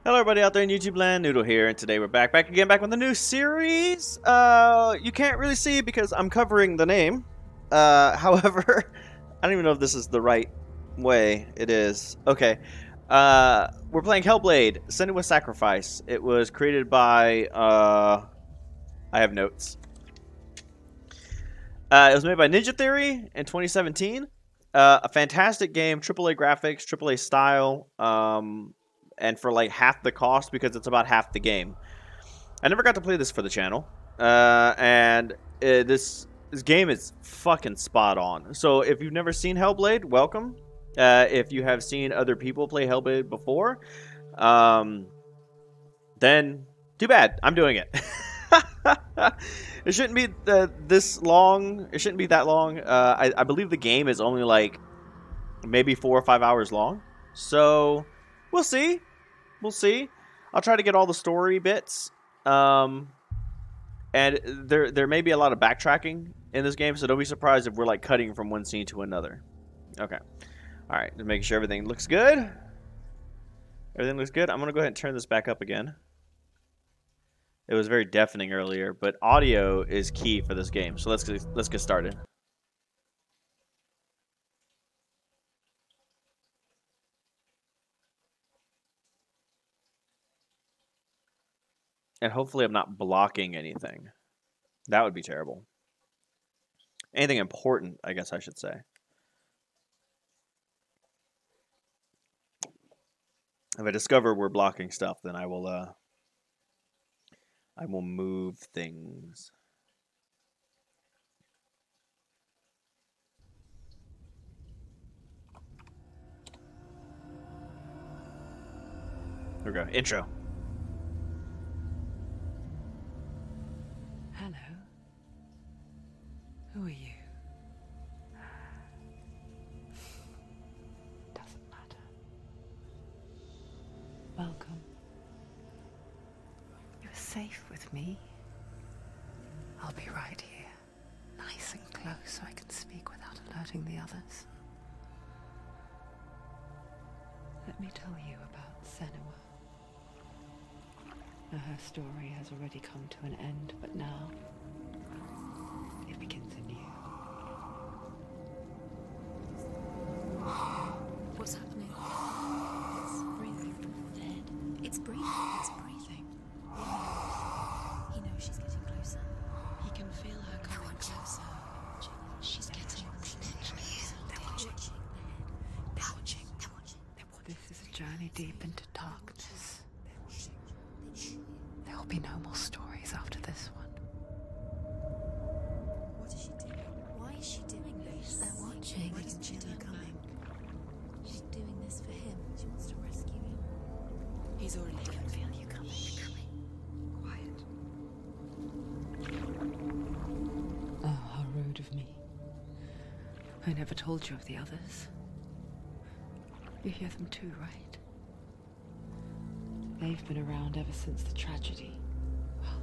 Hello everybody out there in YouTube land, Noodle here, and today we're back with a new series. You can't really see because I'm covering the name. However, I don't even know if this is the right way. It is. Okay. We're playing Hellblade, Senua Sacrafice. It was created by, I have notes. It was made by Ninja Theory in 2017. A fantastic game, AAA graphics, AAA style, and for like half the cost because it's about half the game. I never got to play this for the channel, and this game is fucking spot on. So if you've never seen Hellblade, welcome. If you have seen other people play Hellblade before, then too bad. I'm doing it. It shouldn't be this long. It shouldn't be that long. I believe the game is only like maybe 4 or 5 hours long. So we'll see. We'll see. I'll try to get all the story bits. And there may be a lot of backtracking in this game, so don't be surprised if we're like cutting from one scene to another. Okay. All right. Just making sure everything looks good. Everything looks good. I'm gonna go ahead and turn this back up again. It was very deafening earlier, but audio is key for this game. So let's get started. And hopefully I'm not blocking anything. That would be terrible. Anything important, I guess I should say. If I discover we're blocking stuff, then I will move things. Here we go. Intro. Hello. Who are you? Doesn't matter. Welcome. You're safe with me. I'll be right here, nice and close so I can speak without alerting the others. Let me tell you about Senua. Now, her story has already come to an end, but now it begins anew. What's happening? It's breathing. Dead. It's breathing. It's breathing. He knows she's getting closer. He can feel her coming closer. She's getting closer. They're watching. They're watching. They're watching. This is a journey deep into darkness. There will be no more stories after this one. What is she doing? Why is she doing this? They're watching. They can feel her coming. She's doing this for him. She wants to rescue him. He's already done. I can feel you coming. Quiet. Oh, how rude of me. I never told you of the others. You hear them too, right? They've been around ever since the tragedy. Well,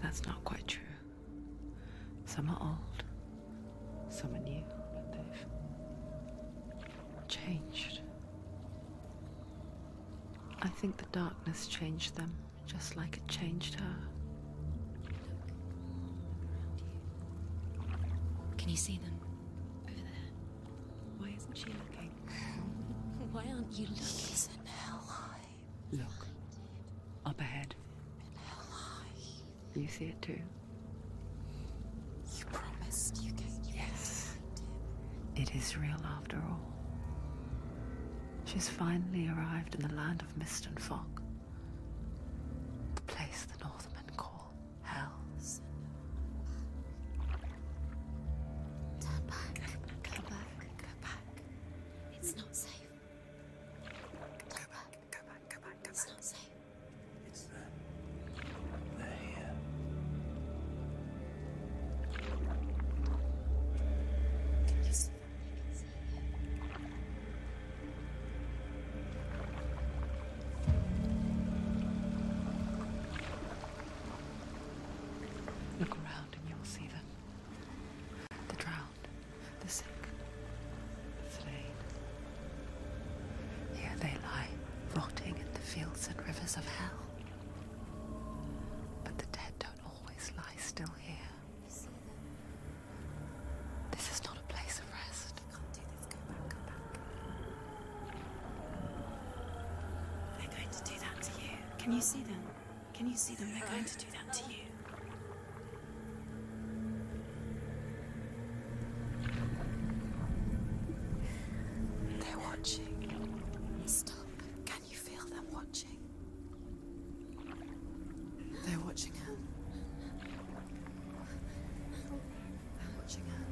that's not quite true. Some are old, some are new, but they've changed. I think the darkness changed them, just like it changed her. Can you see them? Over there. Why isn't she looking? Why aren't you looking? He's in hell high. Look, up ahead. In hell high. You see it too? You promised you gave you. Yes. It is real after all. She's finally arrived in the land of mist and fog. The place the Northmen call hell. Turn back. Go back. Go back. It's not safe. Go back. Go back. Go back. Go back. It's not safe. It's them. They're here. Yes. of hell. But the dead don't always lie still here. You see them? This is not a place of rest. Can't do this. Go back, go back. They're going to do that to you. Can you see them? Can you see them? They're going to do that to you. They're watching. Stop. Can you feel them watching? They're watching her. They're watching her.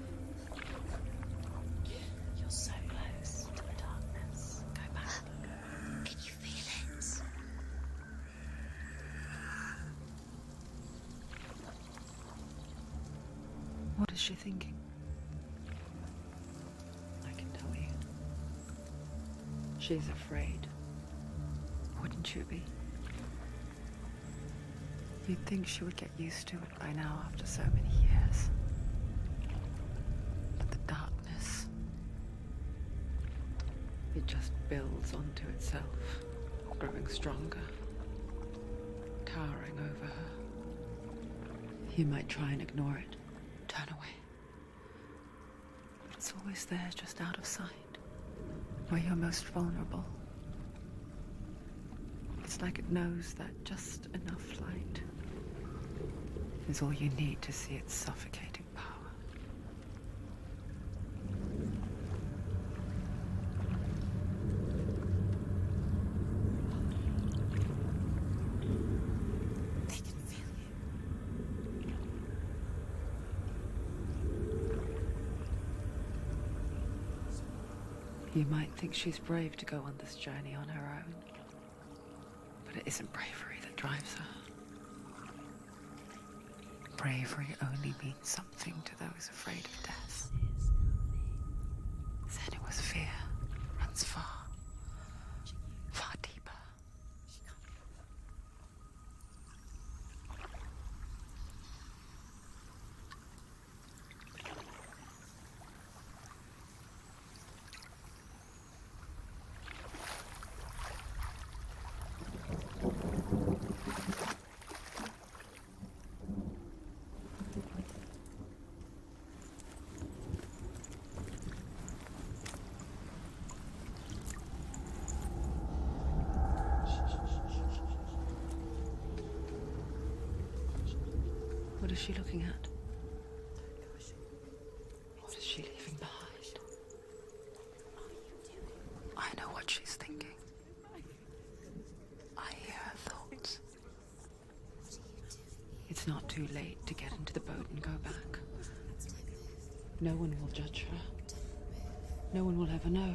You're so close to the darkness. Go back. Can you feel it? What is she thinking? I can tell you. She's afraid. Wouldn't you be? You'd think she would get used to it by now after so many years. But the darkness, it just builds onto itself, growing stronger, towering over her. You might try and ignore it, turn away. But it's always there, just out of sight, where you're most vulnerable. It's like it knows that just enough light is all you need to see its suffocating power. They can feel you. You might think she's brave to go on this journey on her own, but it isn't bravery that drives her. Bravery only means something to those afraid of death. Senua's fear runs far, far deeper. What is she looking at? What is she leaving behind? I know what she's thinking. I hear her thoughts. It's not too late to get into the boat and go back. No one will judge her. No one will ever know.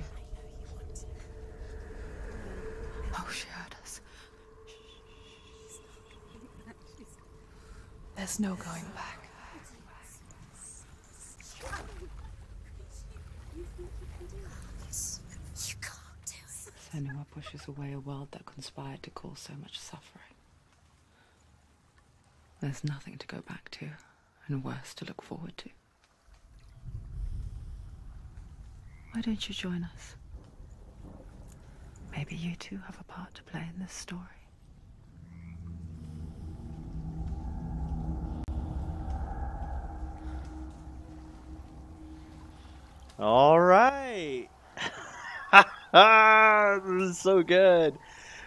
Oh, she heard us. There's no going back. You can't do it. Senua pushes away a world that conspired to cause so much suffering. There's nothing to go back to, and worse to look forward to. Why don't you join us? Maybe you two have a part to play in this story. All right. This is so good.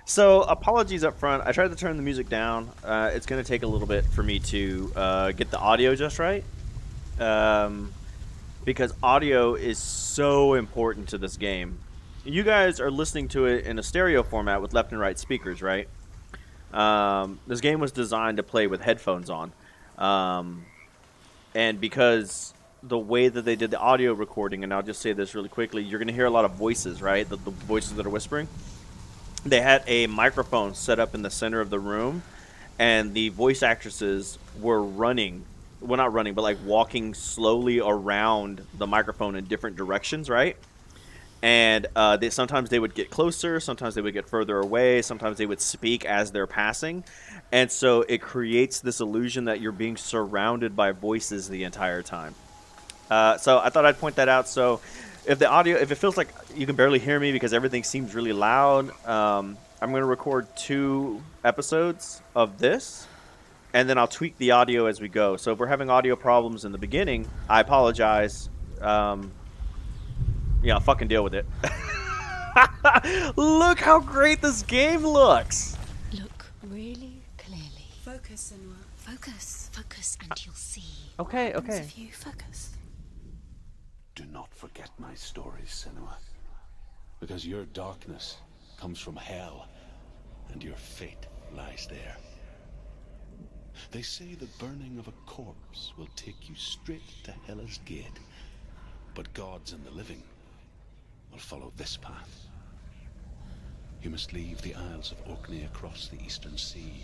So, apologies up front. I tried to turn the music down. It's going to take a little bit for me to get the audio just right. Because audio is so important to this game. You guys are listening to it in a stereo format with left and right speakers, right? This game was designed to play with headphones on. And because the way that they did the audio recording, and I'll just say this really quickly, you're going to hear a lot of voices, right? The voices that are whispering. They had a microphone set up in the center of the room, and the voice actresses were running, well, not running, but like walking slowly around the microphone in different directions, right? And sometimes they would get closer, sometimes they would get further away, sometimes they would speak as they're passing. And so it creates this illusion that you're being surrounded by voices the entire time. So I thought I'd point that out. So if the audio, if it feels like you can barely hear me because everything seems really loud, I I'm going to record 2 episodes of this, and then I'll tweak the audio as we go. So if we're having audio problems in the beginning, I apologize. Yeah, I'll fucking deal with it. Look how great this game looks. Look really clearly. Focus, Senua. Focus. Focus and you'll see. Okay, What happens okay. if you focus? Do not forget my stories, Senua. Because your darkness comes from hell, and your fate lies there. They say the burning of a corpse will take you straight to Hela's gate, but gods and the living will follow this path. You must leave the Isles of Orkney across the eastern sea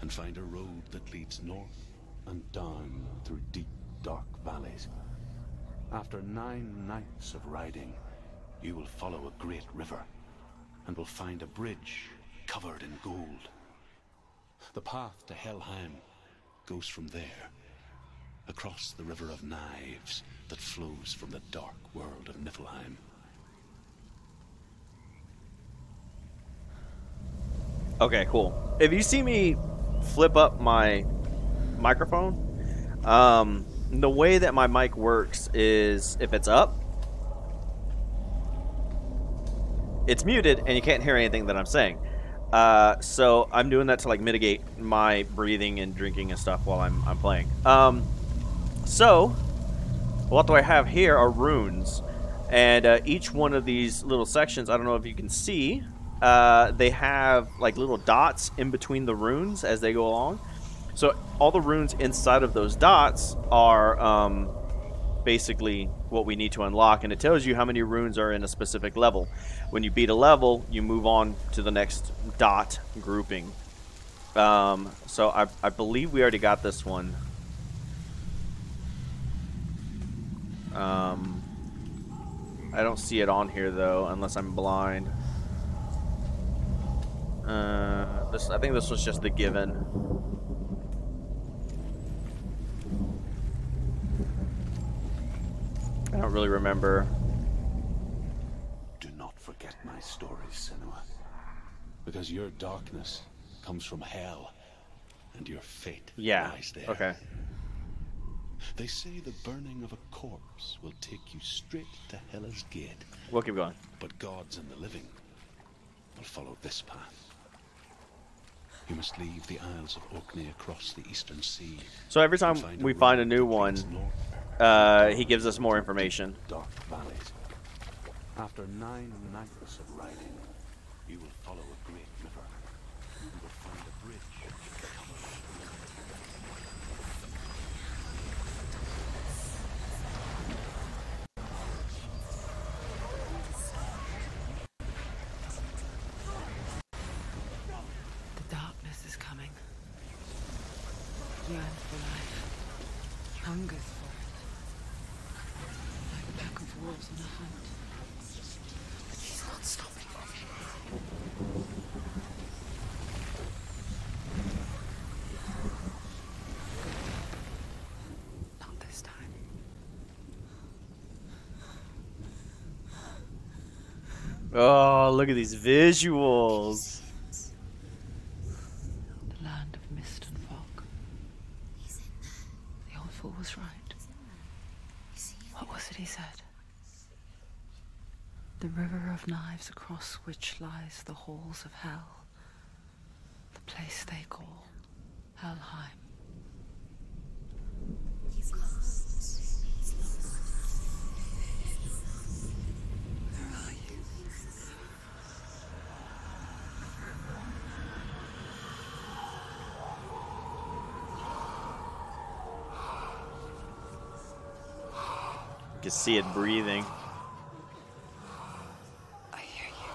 and find a road that leads north and down through deep, dark valleys. After 9 nights of riding, you will follow a great river and will find a bridge covered in gold. The path to Helheim goes from there, across the River of Knives that flows from the dark world of Niflheim. Okay, cool. If you see me flip up my microphone, the way that my mic works is if it's up, it's muted and you can't hear anything that I'm saying. So I'm doing that to like mitigate my breathing and drinking and stuff while I'm playing. So what do I have here are runes, and each one of these little sections, I don't know if you can see, they have like little dots in between the runes as they go along. So all the runes inside of those dots are basically what we need to unlock, and it tells you how many runes are in a specific level. When you beat a level, you move on to the next dot grouping. So I believe we already got this one. I don't see it on here though, unless I'm blind. I think this was just the given. I don't really remember. Do not forget my stories, Senua. Because your darkness comes from hell, and your fate lies there. Okay. They say the burning of a corpse will take you straight to Hela's gate. We'll keep going. But gods and the living will follow this path. You must leave the Isles of Orkney across the eastern sea. So every time we find a new one, he gives us more information. Dark valleys. After 9 nights of riding, you will follow a great river. You will find a bridge The darkness is coming. Yearns for life. Hungers for it. Like a pack of wolves on a hunt. But he's not stopping. Not this time. Oh, look at these visuals. The land of mist and fog. The old fool was right. What was it he said? The river of knives across which lies the halls of hell. The place they call Helheim. He's lost. He's lost. Where are you? You can see it breathing. I hear you.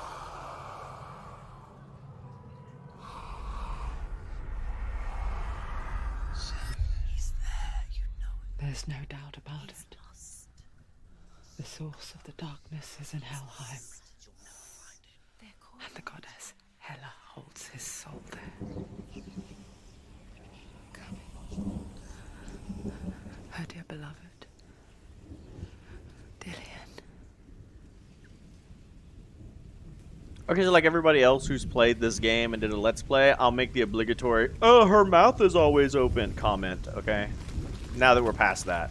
He's there, you know it. There's no doubt about it. The source of the darkness is in Helheim. And the goddess Hela holds his soul there. Her dear beloved, Dillian. Okay, so like everybody else who's played this game and did a Let's Play, I'll make the obligatory, "Oh, her mouth is always open" comment, okay? Now that we're past that.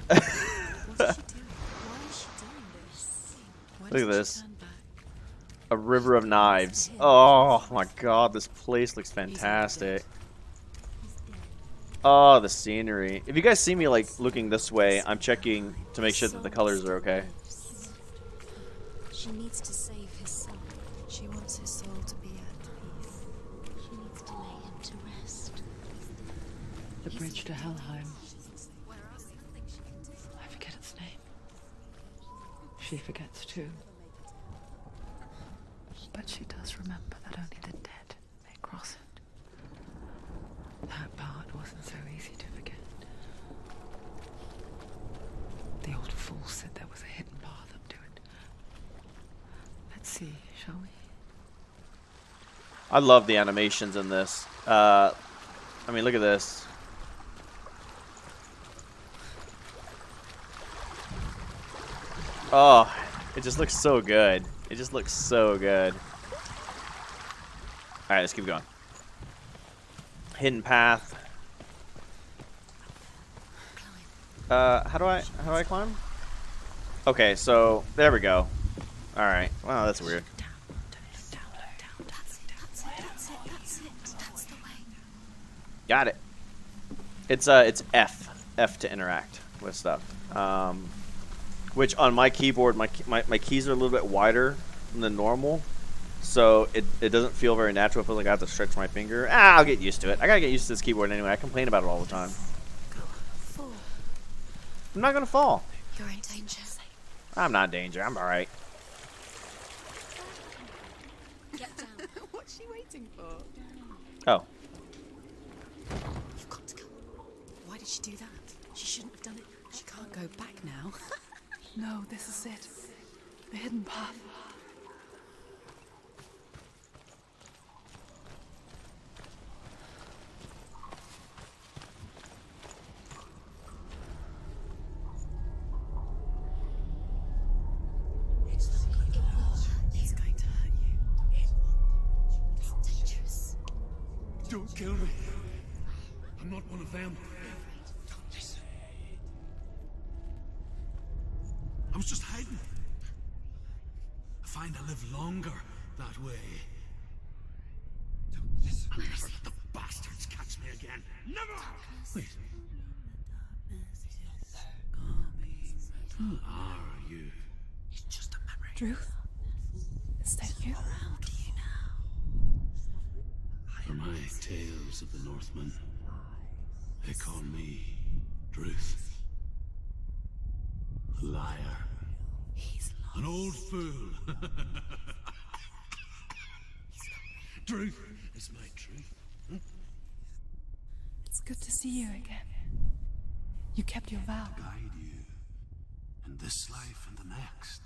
What is she doing? Why is she doing this? When Look at did she this. turn back? A river of knives. Oh my god, this place looks fantastic. Oh, the scenery. If you guys see me like looking this way, I'm checking to make sure that the colors are okay. She needs to save his soul. She wants his soul to be at peace. She needs to lay him to rest. The bridge to Helheim. I forget its name. She forgets too. But she does remember that only the dead may cross it. That part wasn't so easy to forget. The old fool said there was a hidden path up to it. Let's see, shall we? I love the animations in this. I mean, look at this. Oh, it just looks so good. It just looks so good. Alright, let's keep going. Hidden path. How do I climb? Okay, so there we go. Alright. Wow, that's weird. That's the way. Got it. It's F to interact with stuff. Which on my keyboard, my keys are a little bit wider than normal, so it doesn't feel very natural. It feels like I have to stretch my finger. I'll get used to it. I gotta get used to this keyboard anyway. I complain about it all the time. Fall. I'm not gonna fall. You're in danger. I'm not in danger. I'm all right. Get down. What's she waiting for? Oh, You've got to go. Why did she do that? She shouldn't have done it. She can't go back now. No, this is it. The hidden path. It's going to hurt you. It's dangerous. Don't kill me. I'm not one of them. I was just hiding. I find I live longer that way. I'll never let the bastards catch me again. Never! Wait. Who are you? It's just a memory. Druth? Is that you? Around you now. For my tales of the Northmen, they call me Druth. A liar. He's lost. An old fool. Truth is my truth. It's good to see you again. You kept your vow. Guide you in this life and the next.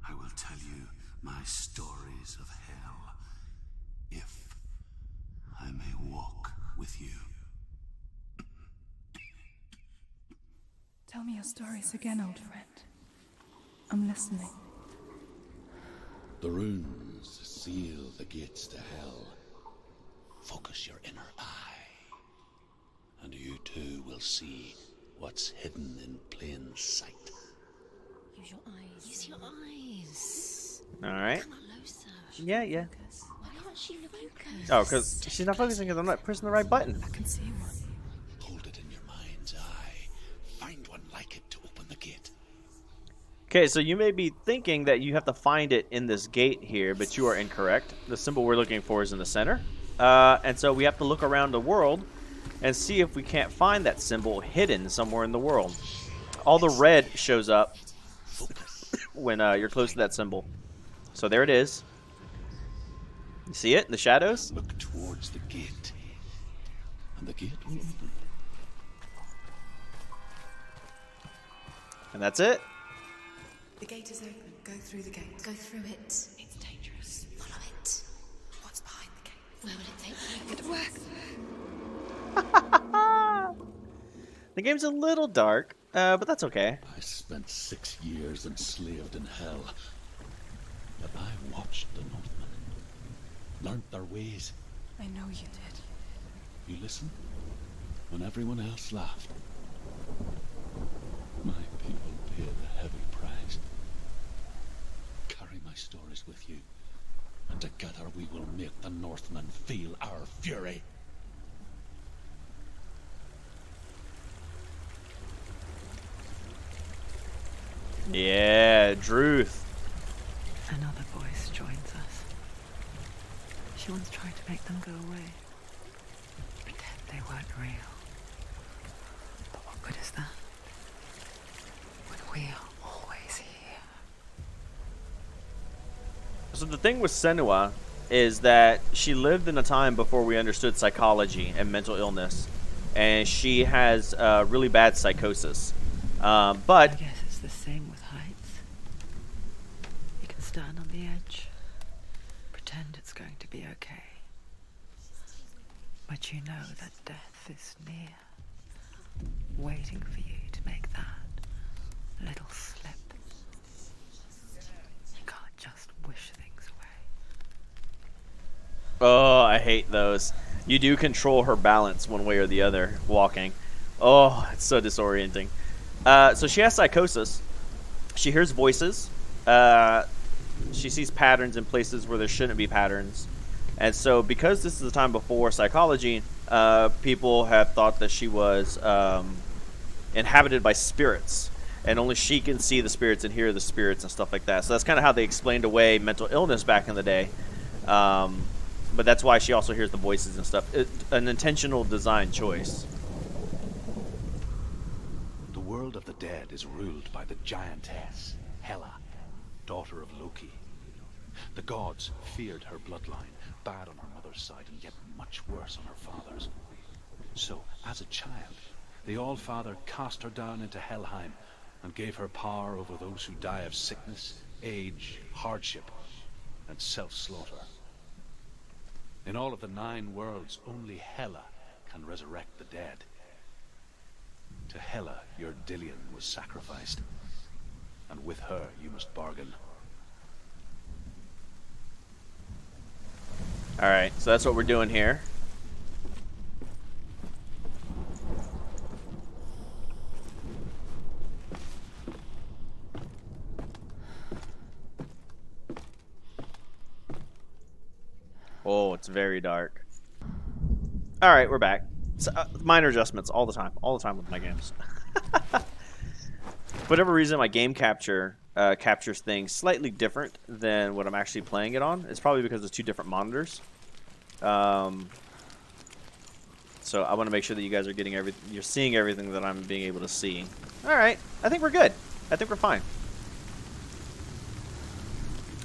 I will tell you my stories of hell, if I may walk with you. Tell me your stories again, old friend. I'm listening. The runes seal the gates to hell. Focus your inner eye, and you too will see what's hidden in plain sight. Use your eyes. Use your eyes. all right. Come on, closer. Yeah. Why aren't she focused? Oh, because she's not focusing because I'm not pressing the right button. I can see one. Hold it in your mind's eye. Find one like it to open the gate. Okay, so you may be thinking that you have to find it in this gate here, but you are incorrect. The symbol we're looking for is in the center. And so we have to look around the world and see if we can't find that symbol hidden somewhere in the world. All the red shows up when you're close to that symbol. So there it is. You see it in the shadows? Look towards the gate, and the gate will open. And that's it. The gate is open. Go through the gate. Go through it. It's dangerous. Follow it. What's behind the gate? Where will it take you? It works. The game's a little dark, but that's okay. I spent 6 years enslaved in hell. watched the Northmen, learnt their ways. I know you did. You listened when everyone else laughed. My people paid a heavy price. Carry my stories with you, and together we will make the Northmen feel our fury. Yeah, Druth. Another voice joins us. She once tried to make them go away. Pretend they weren't real. But what good is that? When we are always here. So the thing with Senua is that she lived in a time before we understood psychology and mental illness. And she has really bad psychosis. I But guess it's the same with heights. You can stand on the edge, pretend it's going to be okay. But you know that death is near, waiting for you to make that little slip. You can't just wish things away. oh, I hate those. You do control her balance one way or the other walking. Oh, it's so disorienting. So she has psychosis. She hears voices. She sees patterns in places where there shouldn't be patterns. And so because this is the time before psychology, people have thought that she was inhabited by spirits. And only she can see the spirits and hear the spirits and stuff like that. So that's kind of how they explained away mental illness back in the day. But that's why she also hears the voices and stuff. An intentional design choice. The world of the dead is ruled by the giantess, Hela, daughter of Loki. The gods feared her bloodline, bad on her mother's side and yet much worse on her father's. So, as a child, the All-Father cast her down into Helheim and gave her power over those who die of sickness, age, hardship, and self-slaughter. In all of the 9 worlds, only Hela can resurrect the dead. To Hela, your Dillion was sacrificed, and with her you must bargain. Alright, so that's what we're doing here. Oh, it's very dark. Alright, we're back. So, minor adjustments all the time with my games. For whatever reason, my game capture captures things slightly different than what I'm actually playing it on. It's probably because it's 2 different monitors. So I want to make sure that you guys are getting you're seeing everything that I'm being able to see. Alright, I think we're good. I think we're fine.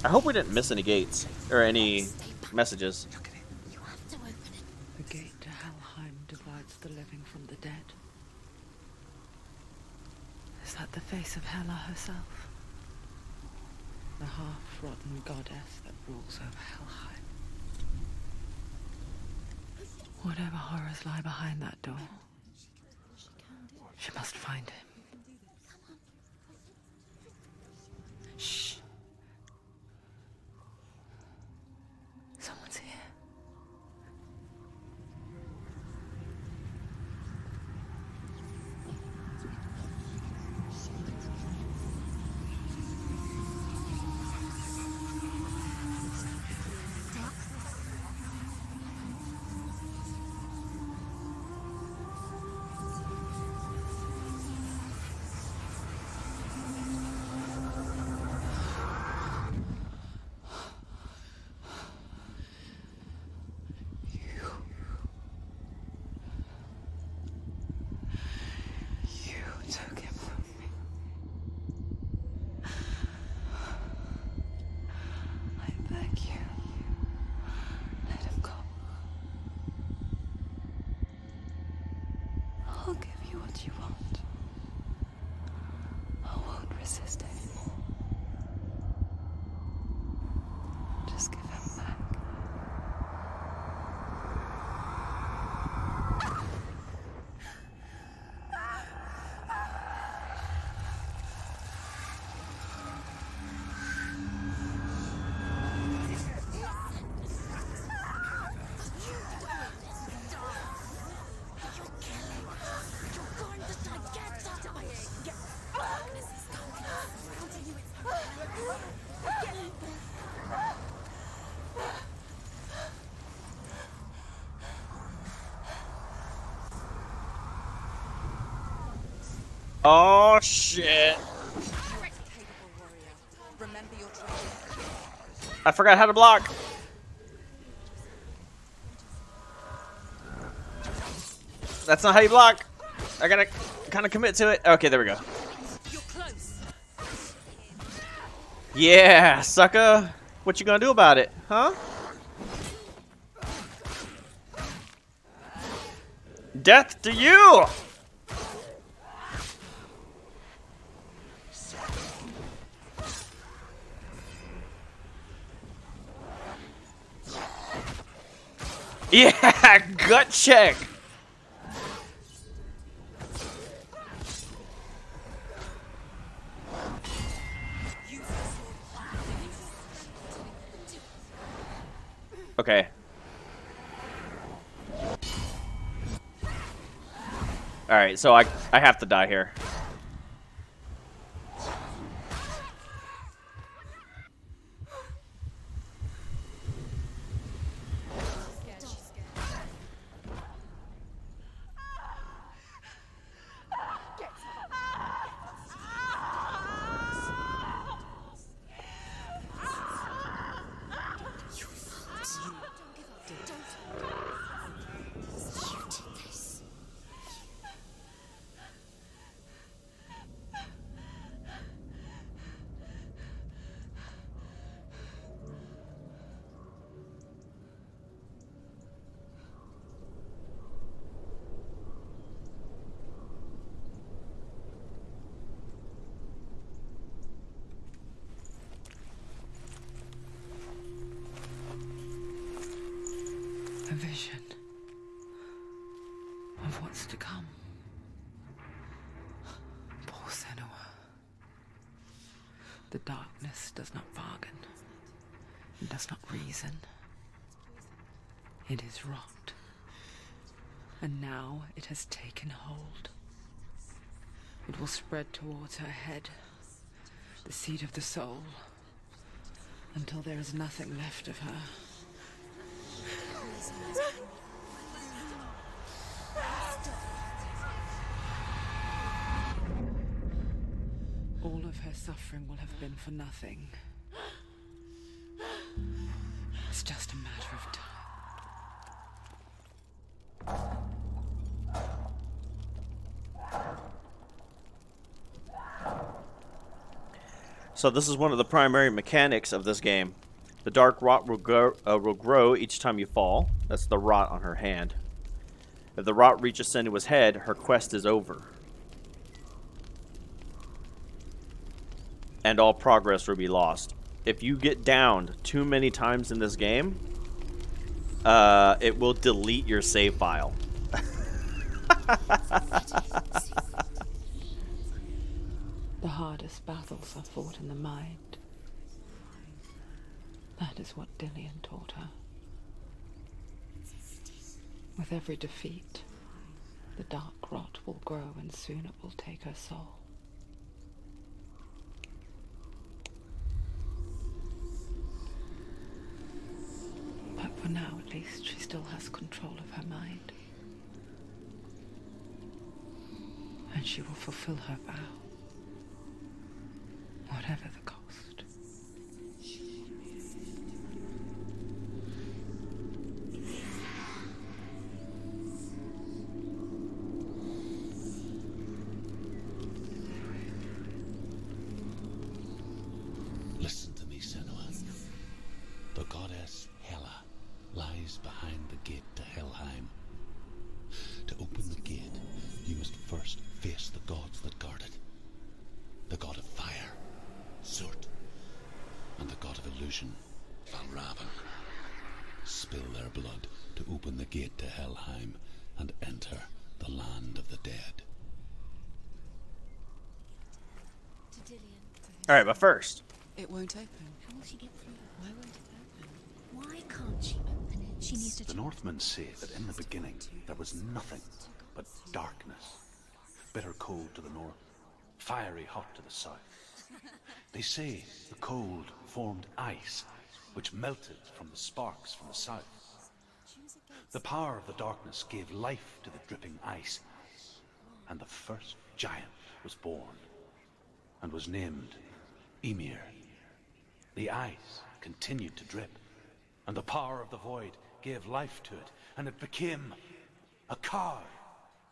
I hope we didn't miss any gates or any messages. Look at it. You have to open it. The gate to Helheim divides the living from the dead. Is that the face of Hela herself? The half-rotten goddess that rules over Helheim. Whatever horrors lie behind that door, she must find him. Shh. Someone's here. Oh shit! Remember your training. I forgot how to block. That's not how you block. I gotta kind of commit to it. Okay, there we go. You're close. Yeah, sucker. What you gonna do about it, huh? Death to you! Yeah, gut check. Okay. Alright, so I have to die here. A vision of what's to come. Poor Senua. The darkness does not bargain. It does not reason. It is rot. And now it has taken hold. It will spread towards her head, the seat of the soul, until there is nothing left of her. All of her suffering will have been for nothing. It's just a matter of time. So this is one of the primary mechanics of this game. The dark rot will grow each time you fall. That's the rot on her hand. If the rot reaches Senua's head, her quest is over. And all progress will be lost. If you get downed too many times in this game, it will delete your save file. The hardest battles are fought in the mind. That is what Dillian taught her. With every defeat, the dark rot will grow and soon it will take her soul. But for now, at least, she still has control of her mind. And she will fulfill her vow. Whatever the cost. Listen to me, Senua. The goddess Hela lies behind the gate to Helheim. To open the gate, you must first face the gods that guard it. The god of fire, Surt, and the god of illusion, Valravan. Spill their blood to open the gate to Helheim and enter the land of the dead. To Dillian. Alright, but first, It won't open. How will she get through? Why won't it open? Why can't she open it? She needs to. The Northmen say that in the beginning there was nothing but darkness. Bitter cold to the north, fiery hot to the south. They say the cold formed ice, which melted from the sparks from the south. The power of the darkness gave life to the dripping ice, and the first giant was born, and was named Ymir. The ice continued to drip, and the power of the void gave life to it, and it became a cow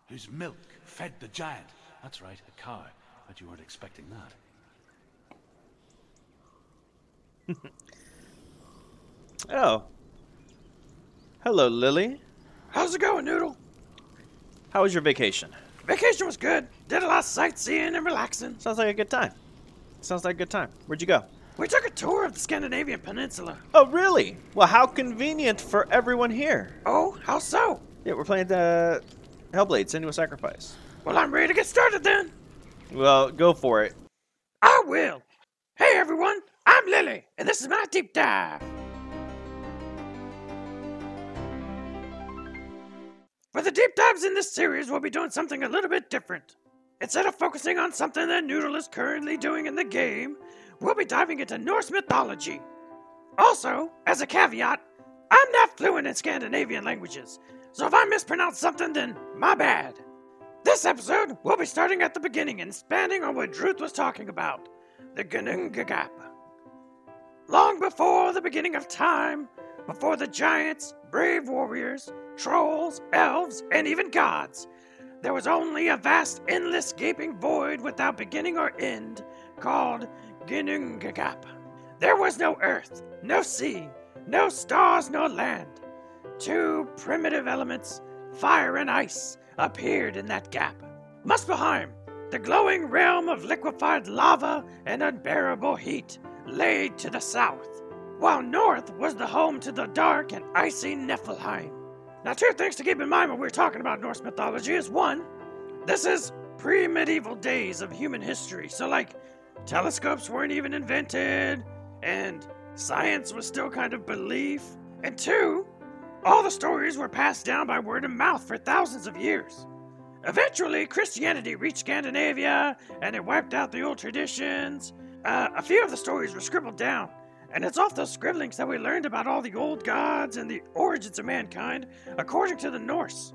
whose milk fed the giant. That's right, a cow. But you weren't expecting that. Oh. Hello, Lily. How's it going, Noodle? How was your vacation? Vacation was good. Did a lot of sightseeing and relaxing. Sounds like a good time. Sounds like a good time. Where'd you go? We took a tour of the Scandinavian peninsula. Oh, really? Well, how convenient for everyone here. Oh, how so? Yeah, we're playing the Hellblade, Senua Sacrafice. Well, I'm ready to get started then. Well, go for it. I will. Hey, everyone. I'm Lily, and this is my deep dive. For the deep dives in this series, we'll be doing something a little bit different. Instead of focusing on something that Noodle is currently doing in the game, we'll be diving into Norse mythology. Also, as a caveat, I'm not fluent in Scandinavian languages, so if I mispronounce something, then my bad. This episode, we'll be starting at the beginning and expanding on what Druth was talking about, the Ginnungagap. Long before the beginning of time, before the giants, brave warriors, trolls, elves, and even gods, there was only a vast, endless, gaping void without beginning or end, called Ginnungagap. There was no earth, no sea, no stars, nor land. Two primitive elements, fire and ice, appeared in that gap. Muspelheim, the glowing realm of liquefied lava and unbearable heat, lay to the south, while north was the home to the dark and icy Niflheim. Now, two things to keep in mind when we're talking about Norse mythology is one, this is pre-medieval days of human history, so like telescopes weren't even invented, and science was still kind of belief, and two, all the stories were passed down by word of mouth for thousands of years. Eventually, Christianity reached Scandinavia, and it wiped out the old traditions. A few of the stories were scribbled down, and it's off those scribblings that we learned about all the old gods and the origins of mankind, according to the Norse.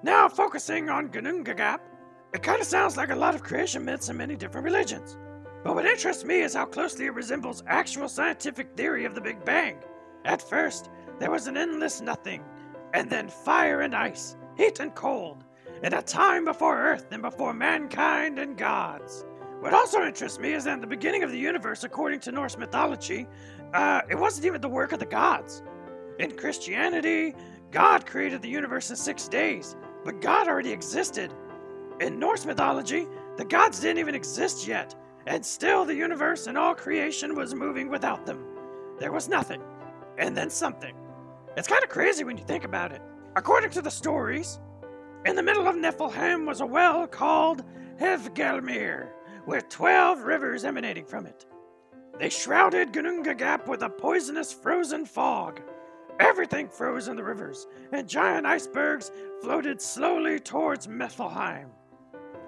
Now, focusing on Ginnungagap, it kind of sounds like a lot of creation myths in many different religions. But what interests me is how closely it resembles actual scientific theory of the Big Bang. At first, there was an endless nothing, and then fire and ice, heat and cold, in a time before Earth and before mankind and gods. What also interests me is that in the beginning of the universe, according to Norse mythology, it wasn't even the work of the gods. In Christianity, God created the universe in 6 days, but God already existed. In Norse mythology, the gods didn't even exist yet, and still the universe and all creation was moving without them. There was nothing, and then something. It's kind of crazy when you think about it. According to the stories, in the middle of Niflheim was a well called Hevgelmir, with 12 rivers emanating from it. They shrouded Ginnungagap with a poisonous frozen fog. Everything froze in the rivers, and giant icebergs floated slowly towards Niflheim.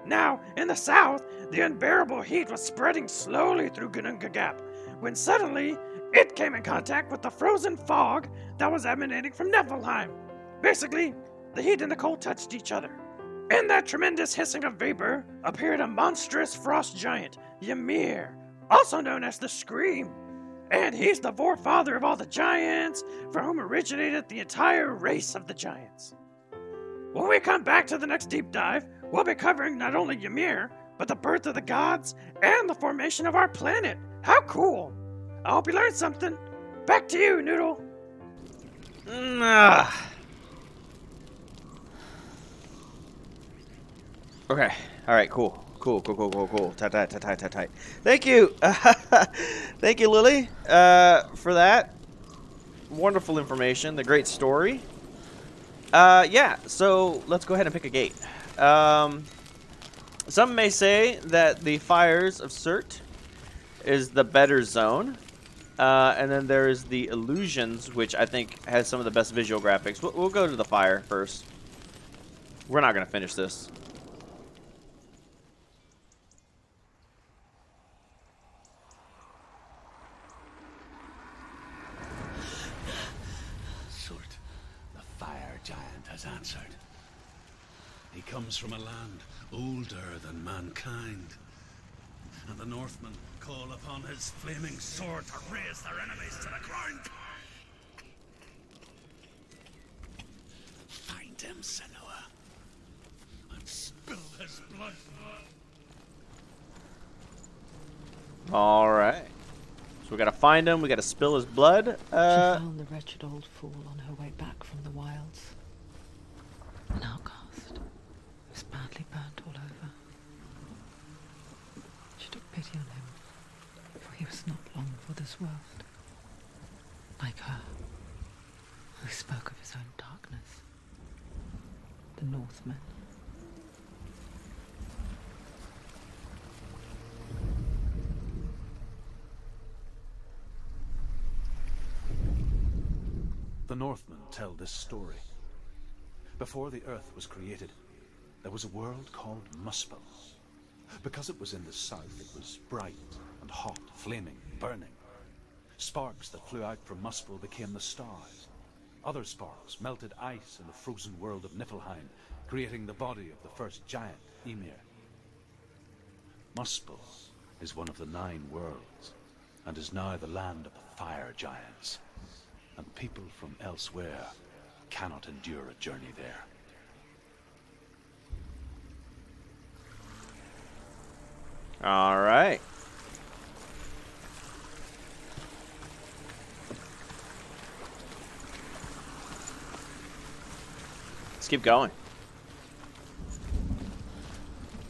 Now, in the south, the unbearable heat was spreading slowly through Ginnungagap, when suddenly it came in contact with the frozen fog that was emanating from Niflheim. Basically, the heat and the cold touched each other. In that tremendous hissing of vapor appeared a monstrous frost giant, Ymir, also known as the Scream. And he's the forefather of all the giants, from whom originated the entire race of the giants. When we come back to the next deep dive, we'll be covering not only Ymir, but the birth of the gods and the formation of our planet. How cool! I hope you learned something. Back to you, Noodle. Okay. All right. Cool. Tight. Thank you. Thank you, Lily, for that wonderful information. The great story. Yeah. So let's go ahead and pick a gate. Some may say that the Fires of Surt is the better zone. And then there's the Illusions, which I think has some of the best visual graphics. We'll go to the fire first. We're not going to finish this. Surt, the fire giant has answered. He comes from a land older than mankind. And the Northmen call upon his flaming sword to raise their enemies to the ground. Find him, Senua, and spill his blood. All right. So we gotta find him. We gotta spill his blood. She found the wretched old fool on her way back from the wilds. An outcast who was badly burnt all over. She took pity on him, for he was not long for this world. Like her, who spoke of his own darkness. The Northmen. The Northmen tell this story. Before the earth was created, there was a world called Muspel. Because it was in the south, it was bright and hot, flaming, burning. Sparks that flew out from Muspel became the stars. Other sparks melted ice in the frozen world of Niflheim, creating the body of the first giant, Ymir. Muspel is one of the 9 worlds, and is now the land of the fire giants. And people from elsewhere cannot endure a journey there. All right. Let's keep going.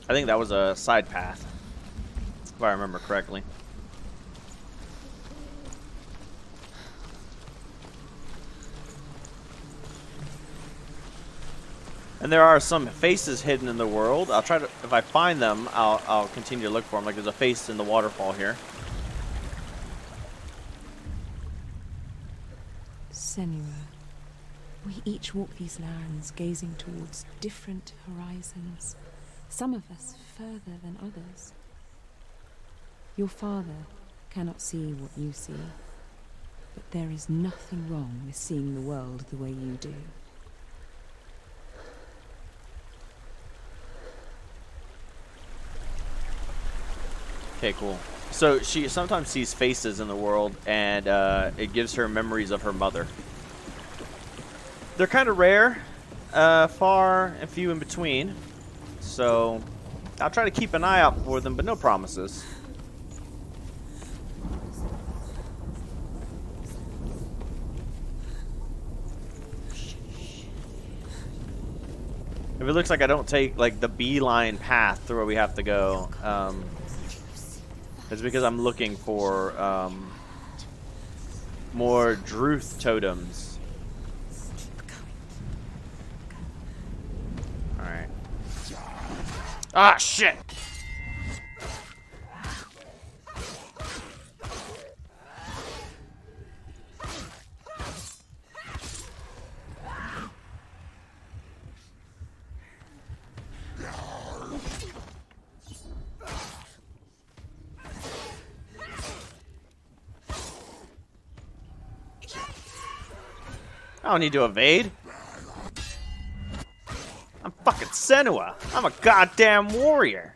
I think that was a side path, if I remember correctly. And there are some faces hidden in the world. I'll try to, if I find them, I'll continue to look for them. Like there's a face in the waterfall here. Senua, we each walk these lands gazing towards different horizons, some of us further than others. Your father cannot see what you see, but there is nothing wrong with seeing the world the way you do. Okay, cool. So she sometimes sees faces in the world, and it gives her memories of her mother. They're kind of rare, far and few in between. So I'll try to keep an eye out for them, but no promises. If it looks like I don't take like the beeline path to where we have to go, it's because I'm looking for more Druth totems. Alright. Ah, shit! I don't need to evade. I'm fucking Senua. I'm a goddamn warrior.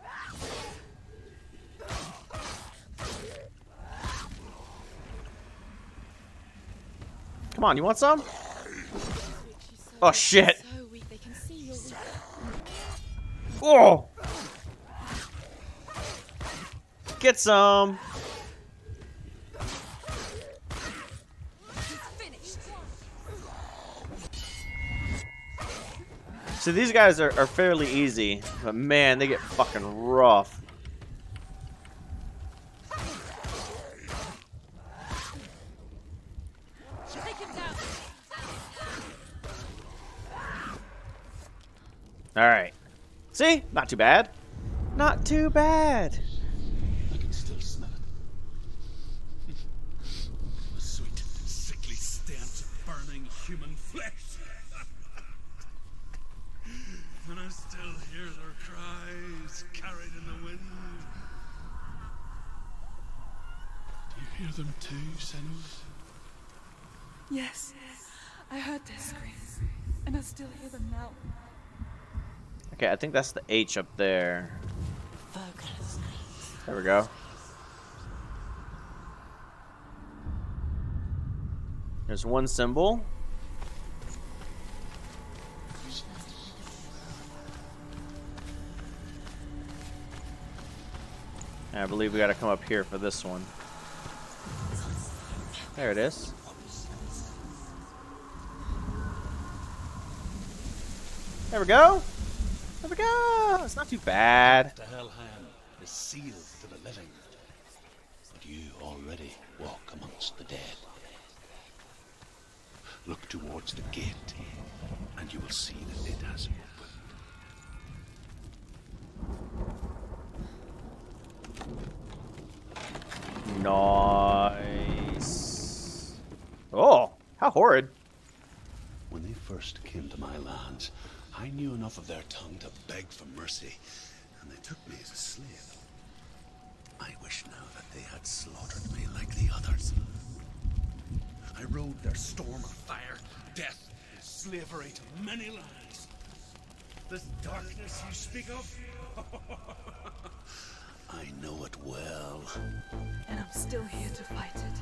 Come on, you want some? Oh shit. So weak they can see you're weak. Oh! Get some. So these guys are fairly easy, but man, they get fucking rough. Alright. See? Not too bad. Not too bad. I can still smell it. The sweet, sickly stench of burning human flesh. And I still hear their cries carried in the wind. Do you hear them too, Senua? Yes, I heard their screams, and I still hear them now. I Okay, I think that's the H up there. Focus. There we go. There's one symbol. And I believe we gotta come up here for this one. There it is. There we go. There we go. It's not too bad. The Hellhand is sealed to the living, but you already walk amongst the dead. Look towards the gate, and you will see that it has opened. Nice. Oh, how horrid. When they first came to my lands, I knew enough of their tongue to beg for mercy, and they took me as a slave. I wish now that they had slaughtered me like the others. I rode their storm of fire, death, and slavery to many lands. This darkness you speak of, I know it well. And I'm still here to fight it.